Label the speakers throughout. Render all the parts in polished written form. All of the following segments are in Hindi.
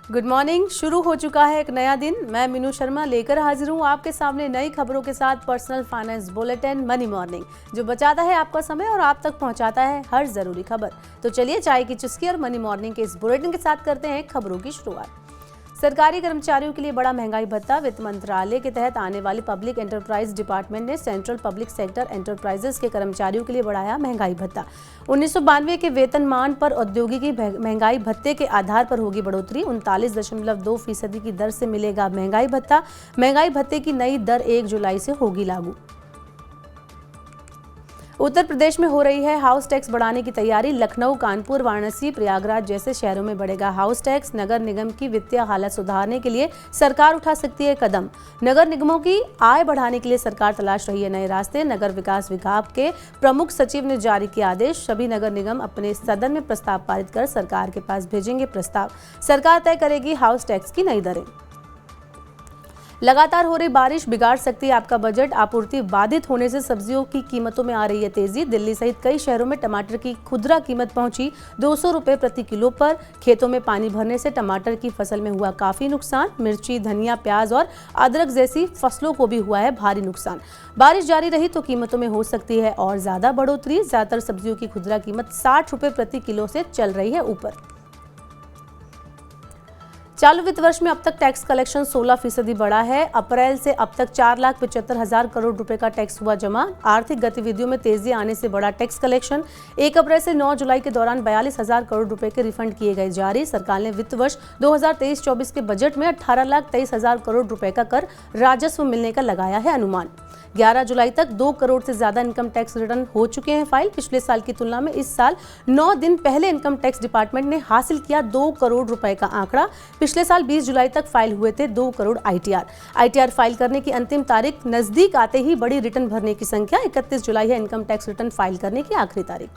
Speaker 1: Good morning. शुरू हो चुका है एक नया दिन। मैं मीनू शर्मा लेकर हाजिर हूँ आपके सामने नई खबरों के साथ personal finance bulletin money morning, जो बचाता है आपका समय और आप तक पहुँचाता है हर जरूरी खबर। तो चलिए चाय की चुस्की और मनी मॉर्निंग के इस बुलेटिन के साथ करते हैं खबरों की शुरुआत। सरकारी कर्मचारियों के लिए बड़ा महंगाई भत्ता। वित्त मंत्रालय के तहत आने वाली पब्लिक एंटरप्राइज डिपार्टमेंट ने सेंट्रल पब्लिक सेक्टर एंटरप्राइजेस के कर्मचारियों के लिए बढ़ाया महंगाई भत्ता। 1992 के वेतनमान पर औद्योगिकी महंगाई भत्ते के आधार पर होगी बढ़ोतरी। 39.2% की दर से मिलेगा महंगाई भत्ता। महंगाई भत्ते की नई दर 1 जुलाई से होगी लागू। उत्तर प्रदेश में हो रही है हाउस टैक्स बढ़ाने की तैयारी। लखनऊ, कानपुर, वाराणसी, प्रयागराज जैसे शहरों में बढ़ेगा हाउस टैक्स। नगर निगम की वित्तीय हालत सुधारने के लिए सरकार उठा सकती है कदम। नगर निगमों की आय बढ़ाने के लिए सरकार तलाश रही है नए रास्ते। नगर विकास विभाग के प्रमुख सचिव ने जारी किया आदेश। सभी नगर निगम अपने सदन में प्रस्ताव पारित कर सरकार के पास भेजेंगे प्रस्ताव। सरकार तय करेगी हाउस टैक्स की नई दरें। लगातार हो रही बारिश बिगाड़ सकती है आपका बजट। आपूर्ति बाधित होने से सब्जियों की कीमतों में आ रही है तेजी। दिल्ली सहित कई शहरों में टमाटर की खुदरा कीमत पहुंची 200 रुपए प्रति किलो पर। खेतों में पानी भरने से टमाटर की फसल में हुआ काफी नुकसान। मिर्ची, धनिया, प्याज और अदरक जैसी फसलों को भी हुआ है भारी नुकसान। बारिश जारी रही तो कीमतों में हो सकती है और ज्यादा बढ़ोतरी। ज्यादातर सब्जियों की खुदरा कीमत 60 रुपए प्रति किलो से चल रही है ऊपर। चालू वित्त वर्ष में अब तक टैक्स कलेक्शन 16% बढ़ा है। अप्रैल से अब तक 4,75,000 करोड़ रुपए का टैक्स हुआ जमा। आर्थिक गतिविधियों में तेजी आने से बढ़ा टैक्स कलेक्शन। 1 अप्रैल से 9 जुलाई के दौरान 42,000 करोड़ रुपए के रिफंड किए गए जारी। सरकार ने वित्त वर्ष 2023-24 के बजट में 18,23,000 करोड़ रुपए का कर राजस्व मिलने का लगाया है अनुमान। 11 जुलाई तक 2 करोड़ से ज्यादा इनकम टैक्स रिटर्न हो चुके हैं फाइल। पिछले साल की तुलना में इस साल 9 दिन पहले इनकम टैक्स डिपार्टमेंट ने हासिल किया 2 करोड़ रुपए का आंकड़ा। पिछले साल 20 जुलाई तक फाइल हुए थे 2 करोड़ आईटीआर फाइल करने की अंतिम तारीख नजदीक आते ही बड़ी रिटर्न भरने की संख्या। 31 जुलाई है इनकम टैक्स रिटर्न फाइल करने की आखिरी तारीख।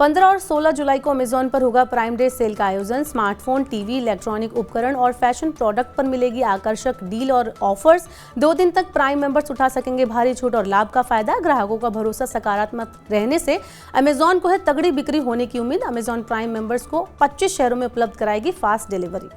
Speaker 1: 15 और 16 जुलाई को अमेजॉन पर होगा प्राइम डे सेल का आयोजन। स्मार्टफोन, टीवी, इलेक्ट्रॉनिक उपकरण और फैशन प्रोडक्ट पर मिलेगी आकर्षक डील और ऑफर्स। 2 दिन तक प्राइम मेंबर्स उठा सकेंगे भारी छूट और लाभ का फायदा। ग्राहकों का भरोसा सकारात्मक रहने से अमेजॉन को है तगड़ी बिक्री होने की उम्मीद। अमेजॉन प्राइम मेंबर्स को 25 शहरों में उपलब्ध कराएगी फास्ट डिलीवरी।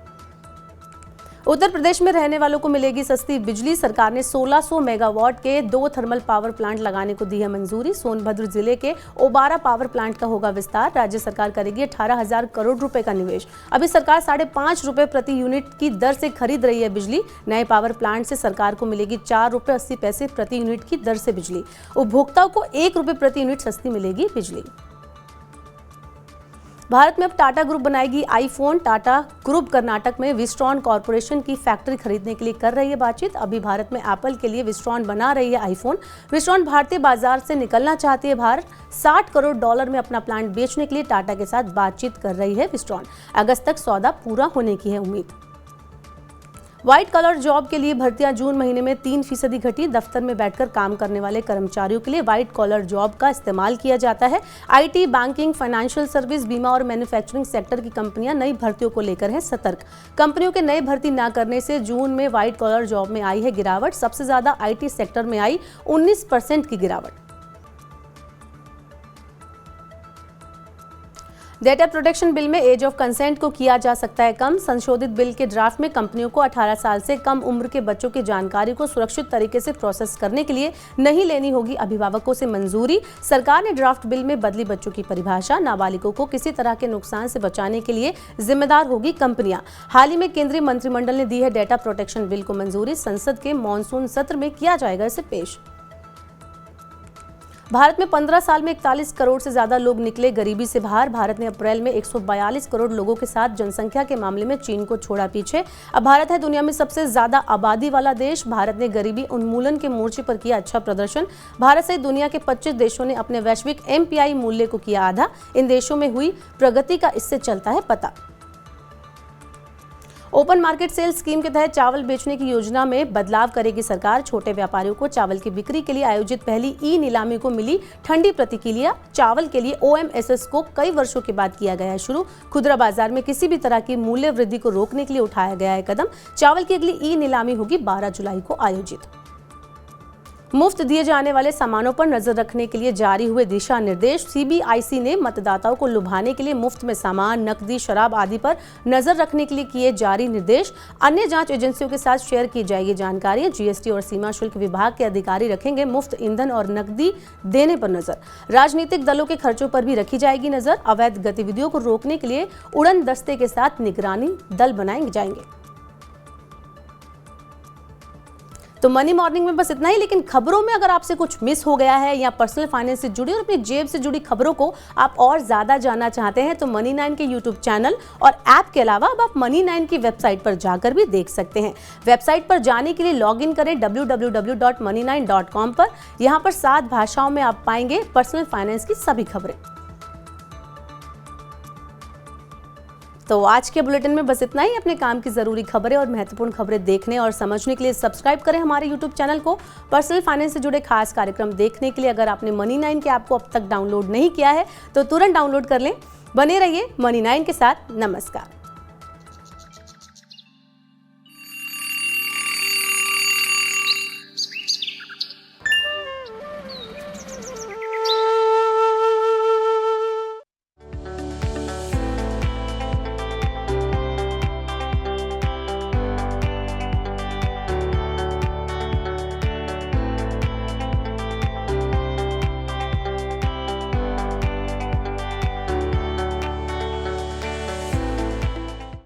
Speaker 1: उत्तर प्रदेश में रहने वालों को मिलेगी सस्ती बिजली। सरकार ने 1600 मेगावाट के 2 थर्मल पावर प्लांट लगाने को दी है मंजूरी। सोनभद्र जिले के ओबारा पावर प्लांट का होगा विस्तार। राज्य सरकार करेगी 18,000 करोड़ रुपए का निवेश। अभी सरकार 5.5 रुपए प्रति यूनिट की दर से खरीद रही है बिजली। नए पावर प्लांट से सरकार को मिलेगी 4 रुपए 80 पैसे प्रति यूनिट की दर से बिजली। उपभोक्ताओं को 1 रुपए प्रति यूनिट सस्ती मिलेगी बिजली। भारत में अब टाटा ग्रुप बनाएगी आईफोन। टाटा ग्रुप कर्नाटक में विस्ट्रॉन कॉर्पोरेशन की फैक्ट्री खरीदने के लिए कर रही है बातचीत। अभी भारत में एप्पल के लिए विस्ट्रॉन बना रही है आईफोन। विस्ट्रॉन भारतीय बाजार से निकलना चाहती है भारत। $60 करोड़ में अपना प्लांट बेचने के लिए टाटा के साथ बातचीत कर रही है विस्ट्रॉन। अगस्त तक सौदा पूरा होने की है उम्मीद। व्हाइट कॉलर जॉब के लिए भर्तियां जून महीने में 3% घटी। दफ्तर में बैठकर काम करने वाले कर्मचारियों के लिए व्हाइट कॉलर जॉब का इस्तेमाल किया जाता है। आईटी, बैंकिंग, फाइनेंशियल सर्विस, बीमा और मैन्युफैक्चरिंग सेक्टर की कंपनियां नई भर्तियों को लेकर है सतर्क। कंपनियों के नए भर्ती न करने से जून में व्हाइट कॉलर जॉब में आई है गिरावट। सबसे ज्यादा आईटी सेक्टर में आई 19% की गिरावट। डेटा प्रोटेक्शन बिल में एज ऑफ कंसेंट को किया जा सकता है कम। संशोधित बिल के ड्राफ्ट में कंपनियों को 18 साल से कम उम्र के बच्चों की जानकारी को सुरक्षित तरीके से प्रोसेस करने के लिए नहीं लेनी होगी अभिभावकों से मंजूरी। सरकार ने ड्राफ्ट बिल में बदली बच्चों की परिभाषा। नाबालिगों को किसी तरह के नुकसान से बचाने के लिए जिम्मेदार होगी कंपनियां। हाल ही में केंद्रीय मंत्रिमंडल ने दी है डेटा प्रोटेक्शन बिल को मंजूरी। संसद के मॉनसून सत्र में किया जाएगा इसे पेश। भारत में 15 साल में 41 करोड़ से ज्यादा लोग निकले गरीबी से बाहर। भारत ने अप्रैल में 142 करोड़ लोगों के साथ जनसंख्या के मामले में चीन को छोड़ा पीछे। अब भारत है दुनिया में सबसे ज्यादा आबादी वाला देश। भारत ने गरीबी उन्मूलन के मोर्चे पर किया अच्छा प्रदर्शन। भारत सहित दुनिया के 25 देशों ने अपने वैश्विक एमपीआई मूल्य को किया आधा। इन देशों में हुई प्रगति का इससे चलता है पता। ओपन मार्केट सेल स्कीम के तहत चावल बेचने की योजना में बदलाव करेगी सरकार। छोटे व्यापारियों को चावल की बिक्री के लिए आयोजित पहली ई नीलामी को मिली ठंडी प्रतिक्रिया। चावल के लिए ओएमएसएस को कई वर्षों के बाद किया गया है शुरू। खुदरा बाजार में किसी भी तरह की मूल्य वृद्धि को रोकने के लिए उठाया गया है कदम। चावल की अगली ई नीलामी होगी 12 जुलाई को आयोजित। मुफ्त दिए जाने वाले सामानों पर नजर रखने के लिए जारी हुए दिशा निर्देश। CBIC ने मतदाताओं को लुभाने के लिए मुफ्त में सामान, नकदी, शराब आदि पर नजर रखने के लिए किए जारी निर्देश। अन्य जांच एजेंसियों के साथ शेयर की जाएगी जानकारी। GST और सीमा शुल्क विभाग के अधिकारी रखेंगे मुफ्त ईंधन और नकदी देने पर नजर। राजनीतिक दलों के खर्चों पर भी रखी जाएगी नजर। अवैध गतिविधियों को रोकने के लिए उड़न दस्ते के साथ निगरानी दल बनाए जाएंगे। तो मनी मॉर्निंग में बस इतना ही, लेकिन खबरों में अगर आपसे कुछ मिस हो गया है या पर्सनल फाइनेंस से जुड़ी और अपनी जेब से जुड़ी खबरों को आप और ज्यादा जानना चाहते हैं तो Money9 के YouTube चैनल और ऐप के अलावा अब आप Money9 की वेबसाइट पर जाकर भी देख सकते हैं। वेबसाइट पर जाने के लिए लॉगिन करें www.money9.com पर। यहाँ पर 7 भाषाओं में आप पाएंगे पर्सनल फाइनेंस की सभी खबरें। तो आज के बुलेटिन में बस इतना ही। अपने काम की जरूरी खबरें और महत्वपूर्ण खबरें देखने और समझने के लिए सब्सक्राइब करें हमारे YouTube चैनल को। पर्सनल फाइनेंस से जुड़े खास कार्यक्रम देखने के लिए अगर आपने Money9 के ऐप को अब तक डाउनलोड नहीं किया है तो तुरंत डाउनलोड कर लें। बने रहिए Money9 के साथ। नमस्कार।